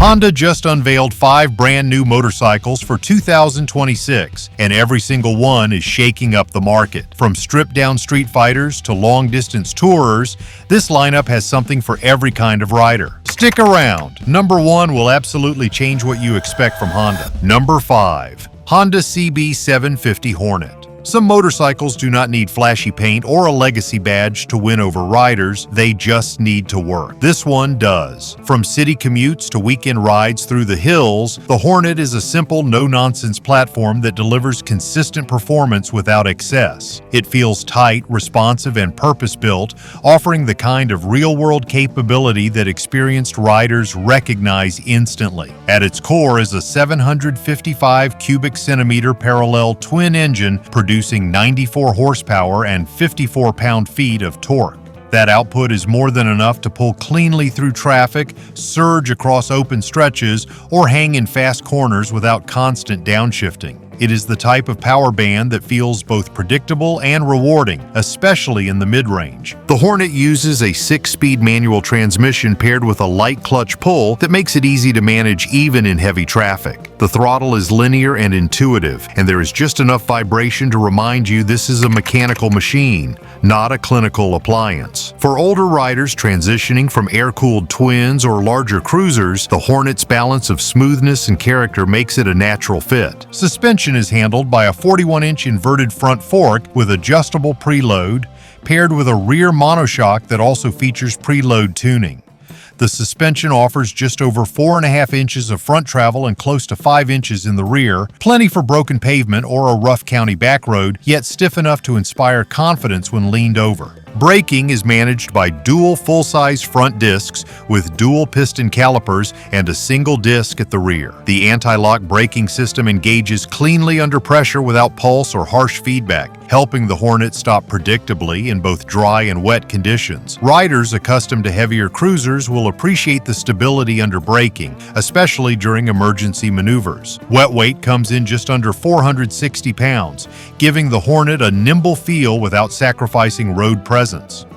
Honda just unveiled 5 brand new motorcycles for 2026, and every single one is shaking up the market. From stripped-down street fighters to long-distance tourers, this lineup has something for every kind of rider. Stick around. Number 1 will absolutely change what you expect from Honda. Number 5. Honda CB750 Hornet. Some motorcycles do not need flashy paint or a legacy badge to win over riders, they just need to work. This one does. From city commutes to weekend rides through the hills, the Hornet is a simple, no-nonsense platform that delivers consistent performance without excess. It feels tight, responsive, and purpose-built, offering the kind of real-world capability that experienced riders recognize instantly. At its core is a 755 cubic centimeter parallel twin engine producing 94 horsepower and 54 pound-feet of torque. That output is more than enough to pull cleanly through traffic, surge across open stretches, or hang in fast corners without constant downshifting. It is the type of power band that feels both predictable and rewarding, especially in the mid-range. The Hornet uses a 6-speed manual transmission paired with a light clutch pull that makes it easy to manage even in heavy traffic. The throttle is linear and intuitive, and there is just enough vibration to remind you this is a mechanical machine, not a clinical appliance. For older riders transitioning from air-cooled twins or larger cruisers, the Hornet's balance of smoothness and character makes it a natural fit. Suspension is handled by a 41-inch inverted front fork with adjustable preload, paired with a rear monoshock that also features preload tuning. The suspension offers just over 4.5 inches of front travel and close to 5 inches in the rear, plenty for broken pavement or a rough county back road, yet stiff enough to inspire confidence when leaned over. Braking is managed by dual full-size front discs with dual piston calipers and a single disc at the rear. The anti-lock braking system engages cleanly under pressure without pulse or harsh feedback, helping the Hornet stop predictably in both dry and wet conditions. Riders accustomed to heavier cruisers will appreciate the stability under braking, especially during emergency maneuvers. Wet weight comes in just under 460 pounds, giving the Hornet a nimble feel without sacrificing road presence.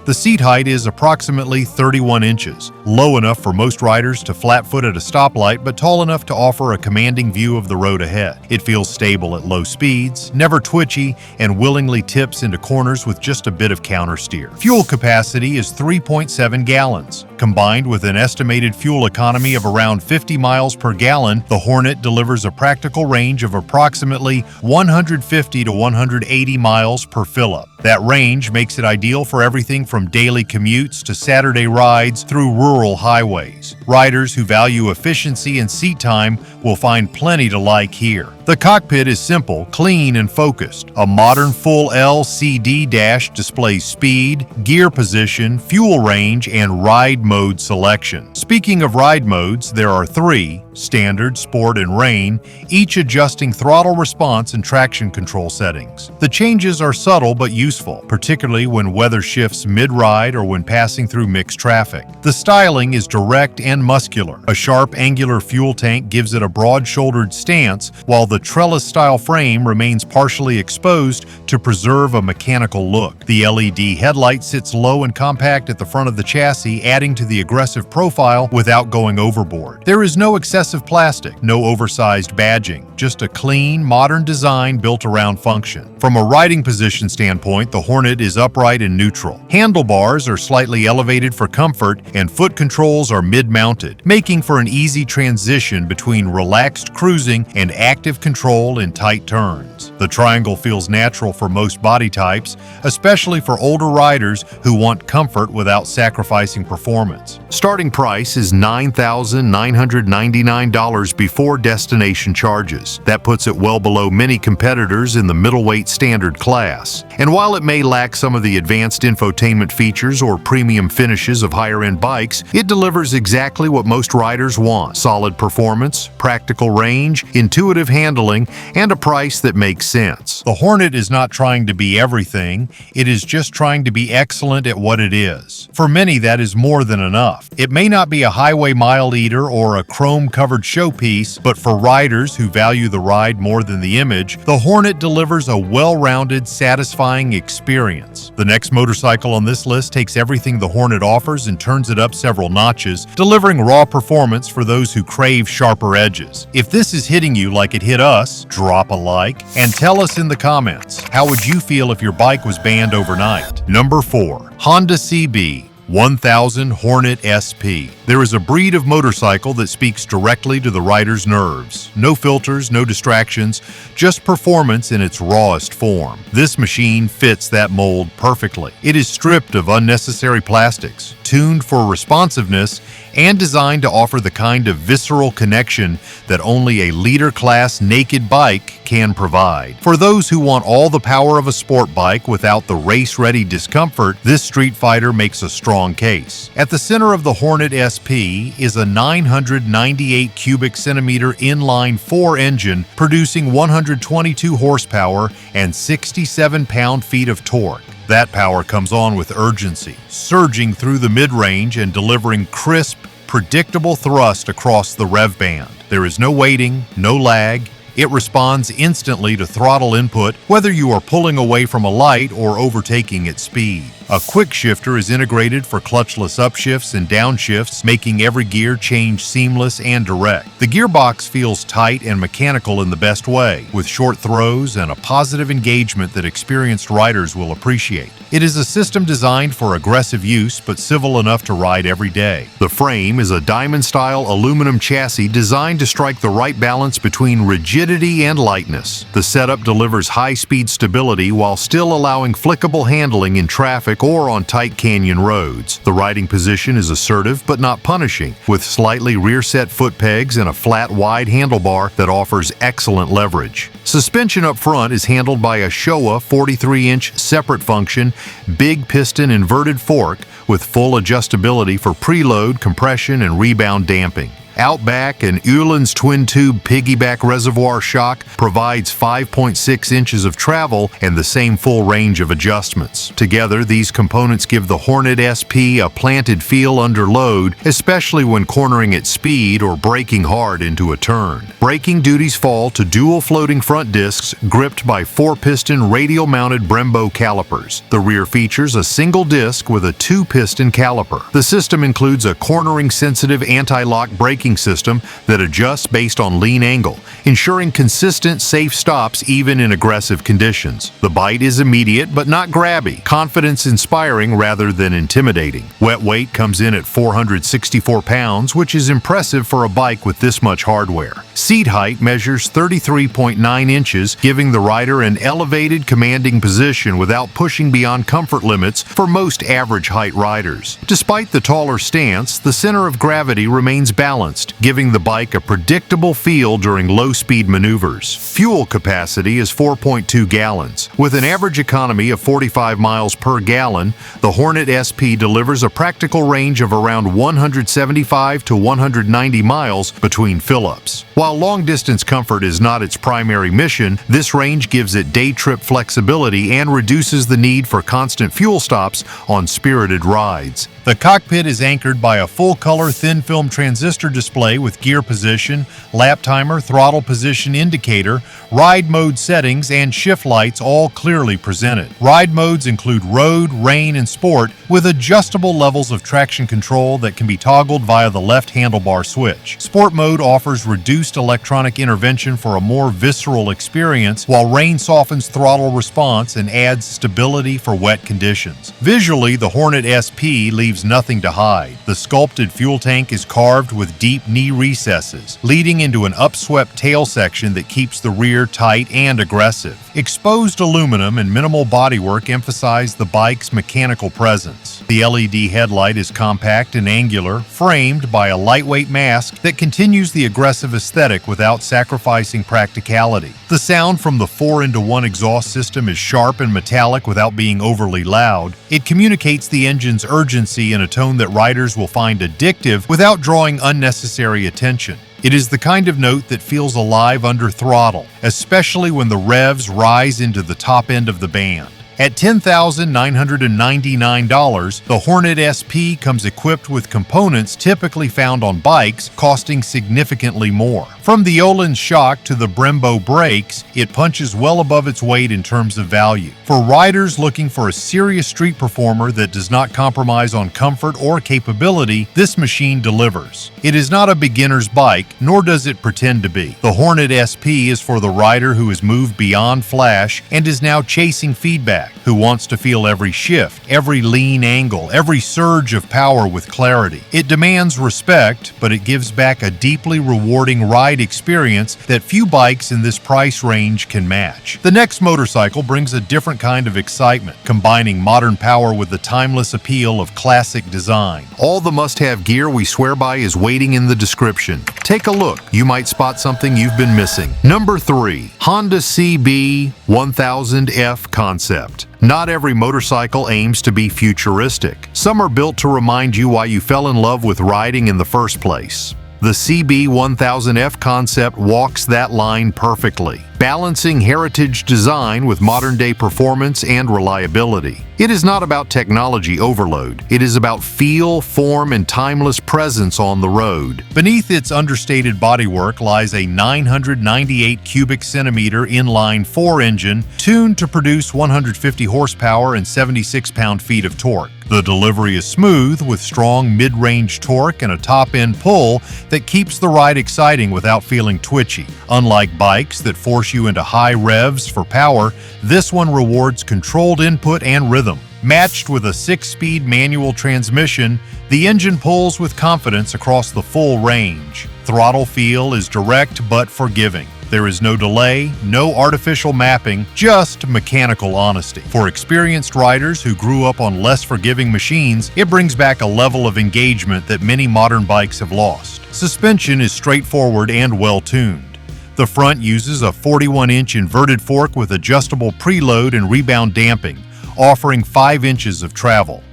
The seat height is approximately 31 inches, low enough for most riders to flat-foot at a stoplight, but tall enough to offer a commanding view of the road ahead. It feels stable at low speeds, never twitchy, and willingly tips into corners with just a bit of countersteer. Fuel capacity is 3.7 gallons. Combined with an estimated fuel economy of around 50 miles per gallon, the Hornet delivers a practical range of approximately 150 to 180 miles per fill-up. That range makes it ideal for everything from daily commutes to Saturday rides through rural highways. Riders who value efficiency and seat time will find plenty to like here. The cockpit is simple, clean, and focused. A modern full LCD dash displays speed, gear position, fuel range, and ride mode selection. Speaking of ride modes, there are 3, Standard, Sport, and Rain, each adjusting throttle response and traction control settings. The changes are subtle but useful, particularly when weather shifts mid-ride or when passing through mixed traffic. The styling is direct and muscular. A sharp, angular fuel tank gives it a broad-shouldered stance, while the trellis-style frame remains partially exposed to preserve a mechanical look. The LED headlight sits low and compact at the front of the chassis, adding to the aggressive profile without going overboard. There is no excessive plastic, no oversized badging, just a clean, modern design built around function. From a riding position standpoint, the Hornet is upright and neutral. Handlebars are slightly elevated for comfort, and foot controls are mid-mounted, making for an easy transition between relaxed cruising and active control in tight turns. The triangle feels natural for most body types, especially for older riders who want comfort without sacrificing performance. Starting price is $9,999 before destination charges. That puts it well below many competitors in the middleweight standard class. And while it may lack some of the advanced infotainment features or premium finishes of higher-end bikes, it delivers exactly what most riders want: solid performance, practical range, intuitive handling, and a price that makes sense. The Hornet is not trying to be everything, it is just trying to be excellent at what it is. For many, that is more than enough. It may not be a highway mile eater or a chrome-covered showpiece, but for riders who value the ride more than the image, the Hornet delivers a well-rounded, satisfying experience. The next motorcycle on this list takes everything the Hornet offers and turns it up several notches, delivering raw performance for those who crave sharper edges. If this is hitting you like it hit us, drop a like and tell us in the comments, how would you feel if your bike was banned overnight? Number 4. Honda CB 1000 Hornet SP. There is a breed of motorcycle that speaks directly to the rider's nerves. No filters, no distractions, just performance in its rawest form. This machine fits that mold perfectly. It is stripped of unnecessary plastics, tuned for responsiveness, and designed to offer the kind of visceral connection that only a leader-class naked bike can provide. For those who want all the power of a sport bike without the race-ready discomfort, this street fighter makes a strong case. At the center of the Hornet SP is a 998 cubic centimeter inline-4 engine producing 122 horsepower and 67 pound-feet of torque. That power comes on with urgency, surging through the mid-range and delivering crisp, predictable thrust across the rev band. There is no waiting, no lag. It responds instantly to throttle input, whether you are pulling away from a light or overtaking at speed. A quick shifter is integrated for clutchless upshifts and downshifts, making every gear change seamless and direct. The gearbox feels tight and mechanical in the best way, with short throws and a positive engagement that experienced riders will appreciate. It is a system designed for aggressive use, but civil enough to ride every day. The frame is a diamond-style aluminum chassis designed to strike the right balance between rigidity and lightness. The setup delivers high-speed stability while still allowing flickable handling in traffic or on tight canyon roads. The riding position is assertive but not punishing, with slightly rear-set foot pegs and a flat, wide handlebar that offers excellent leverage. Suspension up front is handled by a Showa 43-inch separate function, big piston inverted fork with full adjustability for preload, compression, and rebound damping. Out back, an Uhland's twin-tube piggyback reservoir shock provides 5.6 inches of travel and the same full range of adjustments. Together, these components give the Hornet SP a planted feel under load, especially when cornering at speed or braking hard into a turn. Braking duties fall to dual floating front discs gripped by 4-piston radial-mounted Brembo calipers. The rear features a single disc with a 2-piston caliper. The system includes a cornering-sensitive anti-lock braking system that adjusts based on lean angle, ensuring consistent, safe stops even in aggressive conditions. The bite is immediate but not grabby, confidence-inspiring rather than intimidating. Wet weight comes in at 464 pounds, which is impressive for a bike with this much hardware. Seat height measures 33.9 inches, giving the rider an elevated, commanding position without pushing beyond comfort limits for most average height riders. Despite the taller stance, the center of gravity remains balanced, giving the bike a predictable feel during low-speed maneuvers. Fuel capacity is 4.2 gallons. With an average economy of 45 miles per gallon, the Hornet SP delivers a practical range of around 175 to 190 miles between fill-ups. While long-distance comfort is not its primary mission, this range gives it day-trip flexibility and reduces the need for constant fuel stops on spirited rides. The cockpit is anchored by a full-color thin-film transistor display with gear position, lap timer, throttle position indicator, ride mode settings, and shift lights all clearly presented. Ride modes include road, rain, and sport, with adjustable levels of traction control that can be toggled via the left handlebar switch. Sport mode offers reduced electronic intervention for a more visceral experience, while rain softens throttle response and adds stability for wet conditions. Visually, the Hornet SP leaves nothing to hide. The sculpted fuel tank is carved with deep knee recesses, leading into an upswept tail section that keeps the rear tight and aggressive. Exposed aluminum and minimal bodywork emphasize the bike's mechanical presence. The LED headlight is compact and angular, framed by a lightweight mask that continues the aggressive aesthetic without sacrificing practicality. The sound from the 4-into-1 exhaust system is sharp and metallic without being overly loud. It communicates the engine's urgency in a tone that riders will find addictive without drawing unnecessary attention. It is the kind of note that feels alive under throttle, especially when the revs rise into the top end of the band. At $10,999, the Hornet SP comes equipped with components typically found on bikes, costing significantly more. From the Öhlins shock to the Brembo brakes, it punches well above its weight in terms of value. For riders looking for a serious street performer that does not compromise on comfort or capability, this machine delivers. It is not a beginner's bike, nor does it pretend to be. The Hornet SP is for the rider who has moved beyond flash and is now chasing feedback, who wants to feel every shift, every lean angle, every surge of power with clarity. It demands respect, but it gives back a deeply rewarding ride experience that few bikes in this price range can match. The next motorcycle brings a different kind of excitement, combining modern power with the timeless appeal of classic design. All the must-have gear we swear by is waiting in the description. Take a look. You might spot something you've been missing. Number 3. Honda CB 1000F Concept. Not every motorcycle aims to be futuristic. Some are built to remind you why you fell in love with riding in the first place. The CB 1000F concept walks that line perfectly, balancing heritage design with modern-day performance and reliability. It is not about technology overload. It is about feel, form, and timeless presence on the road. Beneath its understated bodywork lies a 998 cubic centimeter inline-4 engine tuned to produce 150 horsepower and 76 pound-feet of torque. The delivery is smooth with strong mid-range torque and a top-end pull that keeps the ride exciting without feeling twitchy. Unlike bikes that force you into high revs for power, this one rewards controlled input and rhythm. Matched with a 6-speed manual transmission, the engine pulls with confidence across the full range. Throttle feel is direct but forgiving. There is no delay, no artificial mapping, just mechanical honesty. For experienced riders who grew up on less forgiving machines, it brings back a level of engagement that many modern bikes have lost. Suspension is straightforward and well-tuned. The front uses a 41-inch inverted fork with adjustable preload and rebound damping, offering 5 inches of travel.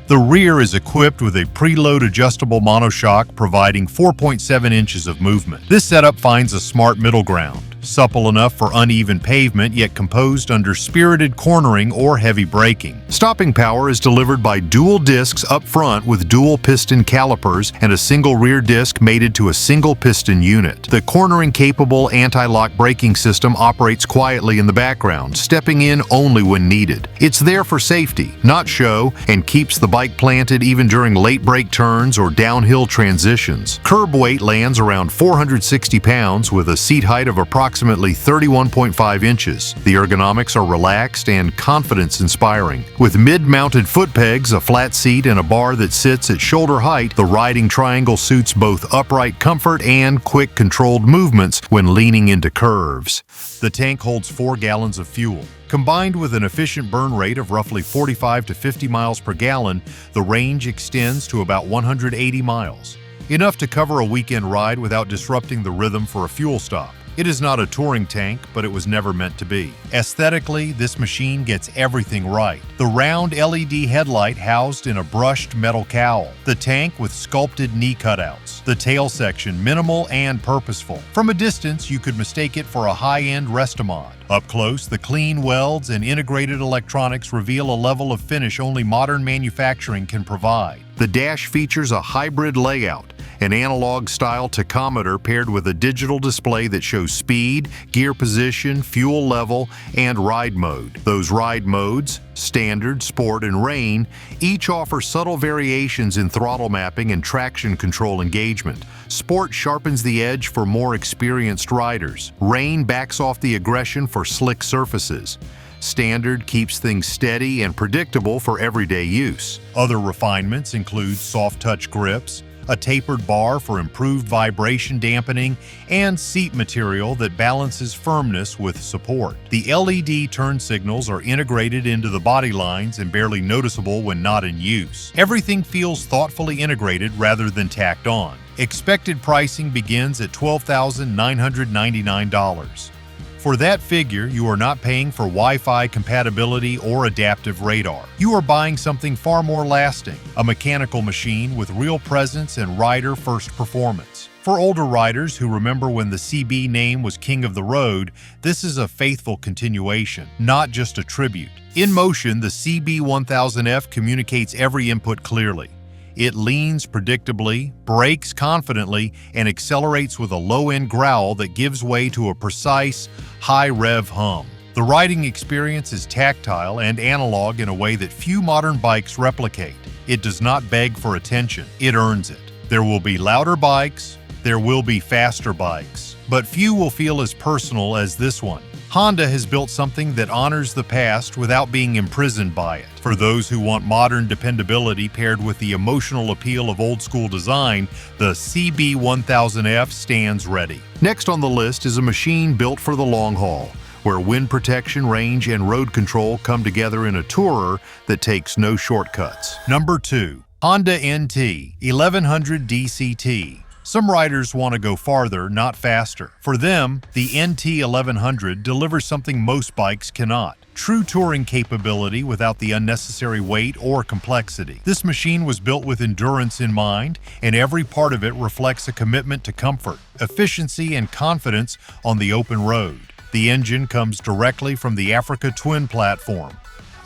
The rear is equipped with a preload adjustable monoshock providing 4.7 inches of movement. This setup finds a smart middle ground, supple enough for uneven pavement yet composed under spirited cornering or heavy braking. Stopping power is delivered by dual discs up front with dual piston calipers and a single rear disc mated to a single piston unit. The cornering-capable anti-lock braking system operates quietly in the background, stepping in only when needed. It's there for safety, not show, and keeps the bike planted even during late brake turns or downhill transitions. Curb weight lands around 460 pounds with a seat height of approximately 31.5 inches. The ergonomics are relaxed and confidence-inspiring. With mid-mounted foot pegs, a flat seat, and a bar that sits at shoulder height, the riding triangle suits both upright comfort and quick controlled movements when leaning into curves. The tank holds 4 gallons of fuel. Combined with an efficient burn rate of roughly 45 to 50 miles per gallon, the range extends to about 180 miles. Enough to cover a weekend ride without disrupting the rhythm for a fuel stop. It is not a touring tank, but it was never meant to be. Aesthetically, this machine gets everything right. The round LED headlight housed in a brushed metal cowl. The tank with sculpted knee cutouts. The tail section minimal and purposeful. From a distance, you could mistake it for a high-end Restomod. Up close, the clean welds and integrated electronics reveal a level of finish only modern manufacturing can provide. The dash features a hybrid layout, an analog-style tachometer paired with a digital display that shows speed, gear position, fuel level, and ride mode. Those ride modes, Standard, Sport, and Rain, each offer subtle variations in throttle mapping and traction control engagement. Sport sharpens the edge for more experienced riders. Rain backs off the aggression for slick surfaces. Standard keeps things steady and predictable for everyday use. Other refinements include soft touch grips, a tapered bar for improved vibration dampening, and seat material that balances firmness with support. The LED turn signals are integrated into the body lines and barely noticeable when not in use. Everything feels thoughtfully integrated rather than tacked on. Expected pricing begins at $12,999. For that figure, you are not paying for Wi-Fi compatibility or adaptive radar. You are buying something far more lasting, a mechanical machine with real presence and rider-first performance. For older riders who remember when the CB name was king of the road, this is a faithful continuation, not just a tribute. In motion, the CB1000F communicates every input clearly. It leans predictably, brakes confidently, and accelerates with a low-end growl that gives way to a precise, high-rev hum. The riding experience is tactile and analog in a way that few modern bikes replicate. It does not beg for attention, it earns it. There will be louder bikes, there will be faster bikes, but few will feel as personal as this one. Honda has built something that honors the past without being imprisoned by it. For those who want modern dependability paired with the emotional appeal of old-school design, the CB1000F stands ready. Next on the list is a machine built for the long haul, where wind protection, range, and road control come together in a tourer that takes no shortcuts. Number 2. Honda NT 1100 DCT. Some riders want to go farther, not faster. For them, the NT 1100 delivers something most bikes cannot: true touring capability without the unnecessary weight or complexity. This machine was built with endurance in mind, and every part of it reflects a commitment to comfort, efficiency, and confidence on the open road. The engine comes directly from the Africa Twin platform,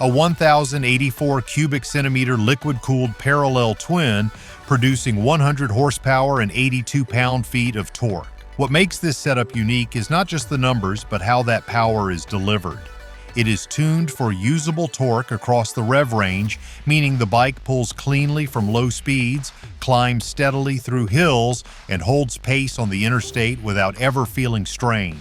a 1,084 cubic centimeter liquid-cooled parallel twin producing 100 horsepower and 82 pound-feet of torque. What makes this setup unique is not just the numbers, but how that power is delivered. It is tuned for usable torque across the rev range, meaning the bike pulls cleanly from low speeds, climbs steadily through hills, and holds pace on the interstate without ever feeling strained.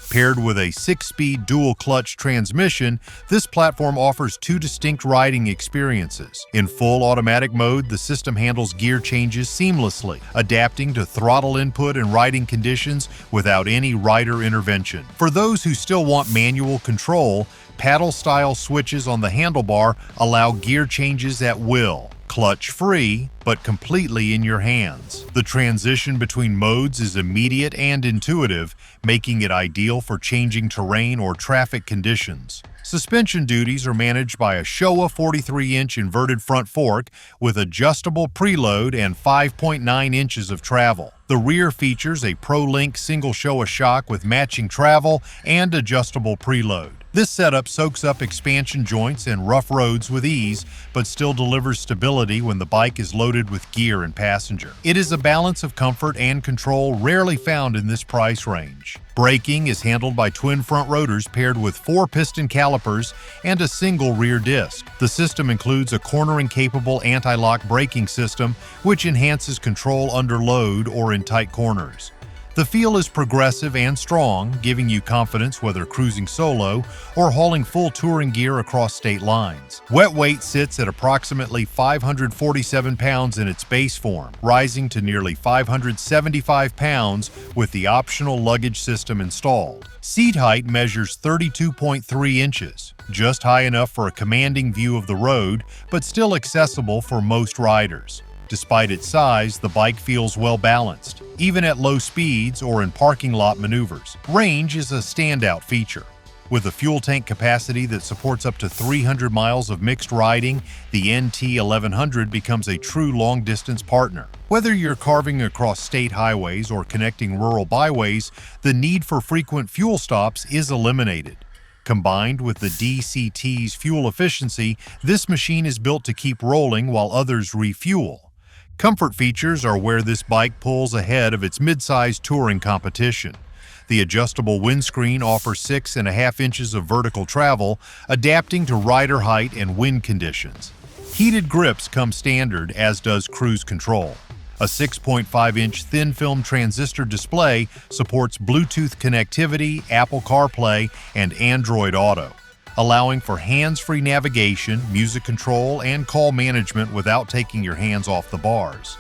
Paired with a 6-speed dual-clutch transmission, this platform offers two distinct riding experiences. In full automatic mode, the system handles gear changes seamlessly, adapting to throttle input and riding conditions without any rider intervention. For those who still want manual control, paddle-style switches on the handlebar allow gear changes at will. Clutch-free, but completely in your hands. The transition between modes is immediate and intuitive, making it ideal for changing terrain or traffic conditions. Suspension duties are managed by a Showa 43-inch inverted front fork with adjustable preload and 5.9 inches of travel. The rear features a Pro-Link single Showa shock with matching travel and adjustable preload. This setup soaks up expansion joints and rough roads with ease, but still delivers stability when the bike is loaded with gear and passenger. It is a balance of comfort and control rarely found in this price range. Braking is handled by twin front rotors paired with 4 piston calipers and a single rear disc. The system includes a cornering-capable anti-lock braking system, which enhances control under load or in tight corners. The feel is progressive and strong, giving you confidence whether cruising solo or hauling full touring gear across state lines. Wet weight sits at approximately 547 pounds in its base form, rising to nearly 575 pounds with the optional luggage system installed. Seat height measures 32.3 inches, just high enough for a commanding view of the road, but still accessible for most riders. Despite its size, the bike feels well balanced, even at low speeds or in parking lot maneuvers. Range is a standout feature. With a fuel tank capacity that supports up to 300 miles of mixed riding, the NT 1100 becomes a true long-distance partner. Whether you're carving across state highways or connecting rural byways, the need for frequent fuel stops is eliminated. Combined with the DCT's fuel efficiency, this machine is built to keep rolling while others refuel. Comfort features are where this bike pulls ahead of its mid-size touring competition. The adjustable windscreen offers 6.5 inches of vertical travel, adapting to rider height and wind conditions. Heated grips come standard, as does cruise control. A 6.5-inch thin-film transistor display supports Bluetooth connectivity, Apple CarPlay, and Android Auto, allowing for hands-free navigation, music control, and call management without taking your hands off the bars.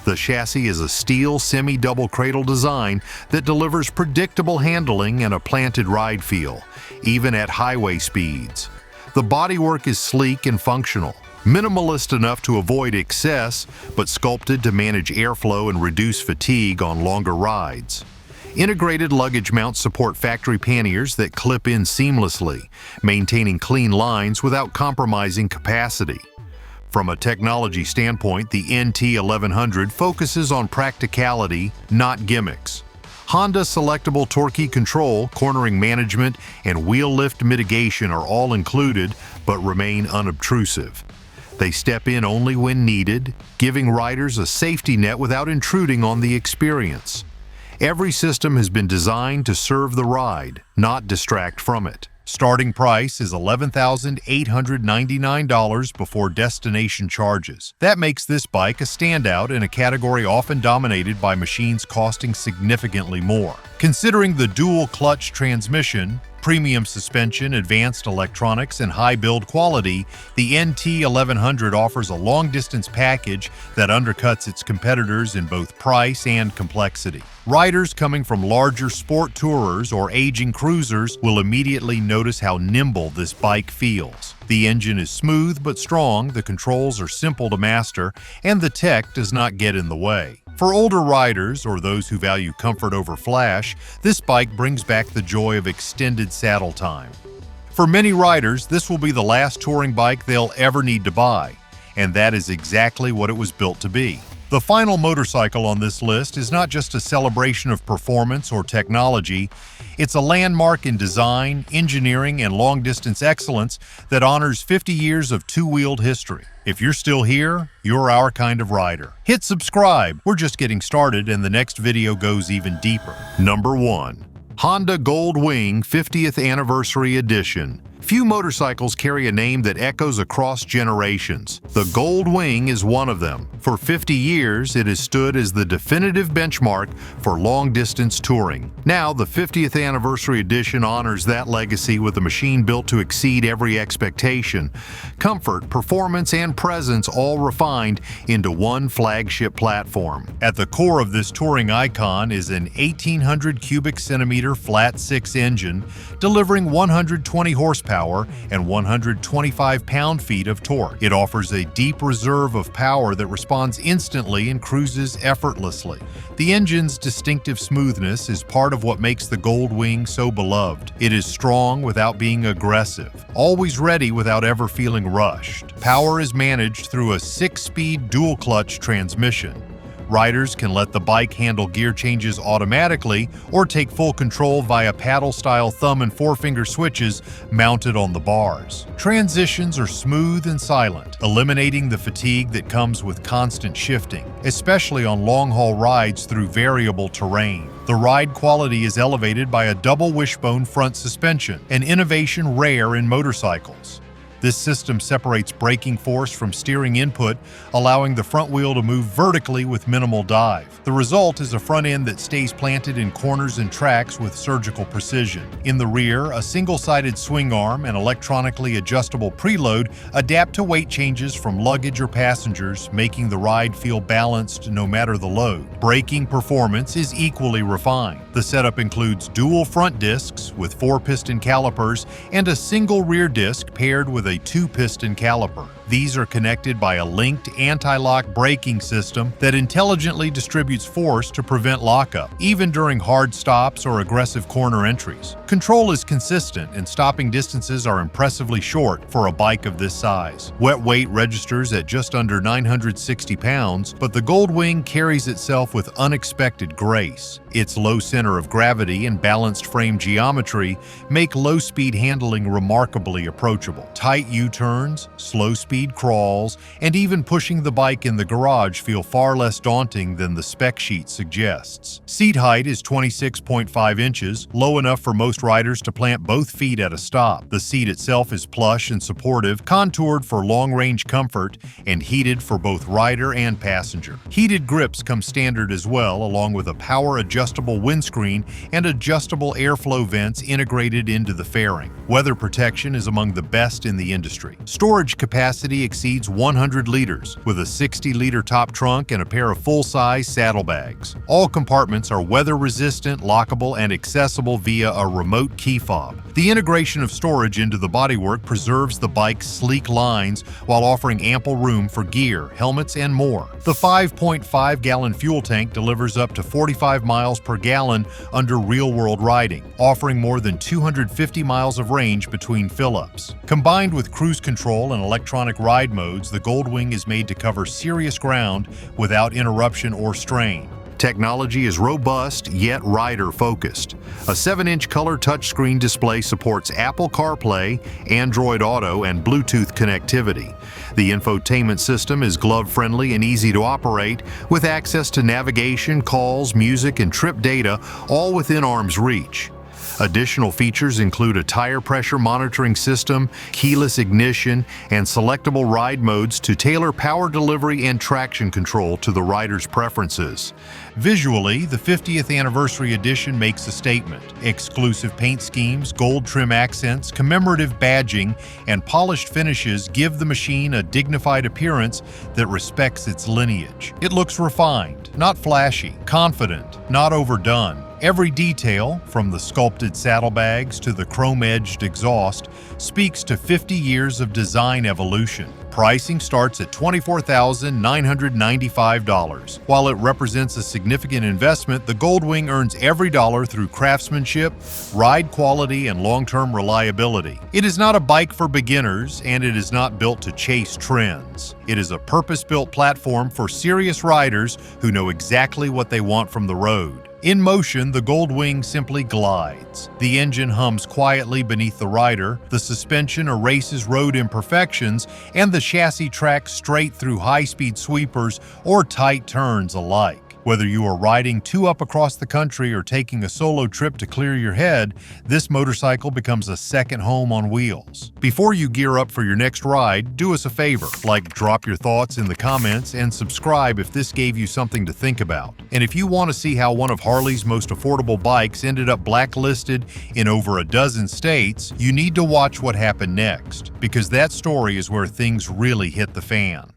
The chassis is a steel semi-double cradle design that delivers predictable handling and a planted ride feel, even at highway speeds. The bodywork is sleek and functional, minimalist enough to avoid excess, but sculpted to manage airflow and reduce fatigue on longer rides. Integrated luggage mounts support factory panniers that clip in seamlessly, maintaining clean lines without compromising capacity. From a technology standpoint, the NT1100 focuses on practicality, not gimmicks. Honda selectable torque control, cornering management, and wheel lift mitigation are all included, but remain unobtrusive. They step in only when needed, giving riders a safety net without intruding on the experience. Every system has been designed to serve the ride, not distract from it. Starting price is $11,899 before destination charges. That makes this bike a standout in a category often dominated by machines costing significantly more. Considering the dual-clutch transmission, premium suspension, advanced electronics, and high build quality, the NT1100 offers a long-distance package that undercuts its competitors in both price and complexity. Riders coming from larger sport tourers or aging cruisers will immediately notice how nimble this bike feels. The engine is smooth but strong, the controls are simple to master, and the tech does not get in the way. For older riders or those who value comfort over flash, this bike brings back the joy of extended saddle time. For many riders, this will be the last touring bike they'll ever need to buy, and that is exactly what it was built to be. The final motorcycle on this list is not just a celebration of performance or technology, it's a landmark in design, engineering, and long-distance excellence that honors 50 years of two-wheeled history. If you're still here, you're our kind of rider. Hit subscribe, we're just getting started and the next video goes even deeper. Number 1. Honda Gold Wing 50th Anniversary Edition. Few motorcycles carry a name that echoes across generations. The Gold Wing is one of them. For 50 years, it has stood as the definitive benchmark for long-distance touring. Now, the 50th Anniversary Edition honors that legacy with a machine built to exceed every expectation. Comfort, performance, and presence all refined into one flagship platform. At the core of this touring icon is an 1,800 cubic centimeter flat-six engine, delivering 120 horsepower and 125 pound-feet of torque. It offers a deep reserve of power that responds instantly and cruises effortlessly. The engine's distinctive smoothness is part of what makes the Gold Wing so beloved. It is strong without being aggressive, always ready without ever feeling rushed. Power is managed through a 6-speed dual-clutch transmission. Riders can let the bike handle gear changes automatically or take full control via paddle-style thumb and forefinger switches mounted on the bars. Transitions are smooth and silent, eliminating the fatigue that comes with constant shifting, especially on long-haul rides through variable terrain. The ride quality is elevated by a double wishbone front suspension, an innovation rare in motorcycles. This system separates braking force from steering input, allowing the front wheel to move vertically with minimal dive. The result is a front end that stays planted in corners and tracks with surgical precision. In the rear, a single-sided swing arm and electronically adjustable preload adapt to weight changes from luggage or passengers, making the ride feel balanced no matter the load. Braking performance is equally refined. The setup includes dual front discs with 4-piston calipers and a single rear disc paired with a 2-piston caliper. These are connected by a linked anti-lock braking system that intelligently distributes force to prevent lockup, even during hard stops or aggressive corner entries. Control is consistent and stopping distances are impressively short for a bike of this size. Wet weight registers at just under 960 pounds, but the Gold Wing carries itself with unexpected grace. Its low center of gravity and balanced frame geometry make low-speed handling remarkably approachable. Tight U-turns, slow-speed crawls, and even pushing the bike in the garage feel far less daunting than the spec sheet suggests. Seat height is 26.5 inches, low enough for most riders to plant both feet at a stop. The seat itself is plush and supportive, contoured for long-range comfort, and heated for both rider and passenger. Heated grips come standard as well, along with a power-adjustable windscreen and adjustable airflow vents integrated into the fairing. Weather protection is among the best in the industry. Storage capacity exceeds 100 liters, with a 60-liter top trunk and a pair of full-size saddlebags. All compartments are weather-resistant, lockable, and accessible via a remote key fob. The integration of storage into the bodywork preserves the bike's sleek lines while offering ample room for gear, helmets, and more. The 5.5-gallon fuel tank delivers up to 45 miles per gallon under real-world riding, offering more than 250 miles of range between fill-ups. Combined with cruise control and electronic dynamic ride modes, the Goldwing is made to cover serious ground without interruption or strain. Technology is robust yet rider-focused. A 7-inch color touchscreen display supports Apple CarPlay, Android Auto, and Bluetooth connectivity. The infotainment system is glove-friendly and easy to operate, with access to navigation, calls, music, and trip data, all within arm's reach. Additional features include a tire pressure monitoring system, keyless ignition, and selectable ride modes to tailor power delivery and traction control to the rider's preferences. Visually, the 50th Anniversary Edition makes a statement. Exclusive paint schemes, gold trim accents, commemorative badging, and polished finishes give the machine a dignified appearance that respects its lineage. It looks refined, not flashy, confident, not overdone. Every detail, from the sculpted saddlebags to the chrome-edged exhaust, speaks to 50 years of design evolution. Pricing starts at $24,995. While it represents a significant investment, the Goldwing earns every dollar through craftsmanship, ride quality, and long-term reliability. It is not a bike for beginners, and it is not built to chase trends. It is a purpose-built platform for serious riders who know exactly what they want from the road. In motion, the Goldwing simply glides. The engine hums quietly beneath the rider, the suspension erases road imperfections, and the chassis tracks straight through high-speed sweepers or tight turns alike. Whether you are riding 2 up across the country or taking a solo trip to clear your head, this motorcycle becomes a second home on wheels. Before you gear up for your next ride, do us a favor, like drop your thoughts in the comments and subscribe if this gave you something to think about. And if you want to see how one of Harley's most affordable bikes ended up blacklisted in over a dozen states, you need to watch what happened next, because that story is where things really hit the fan.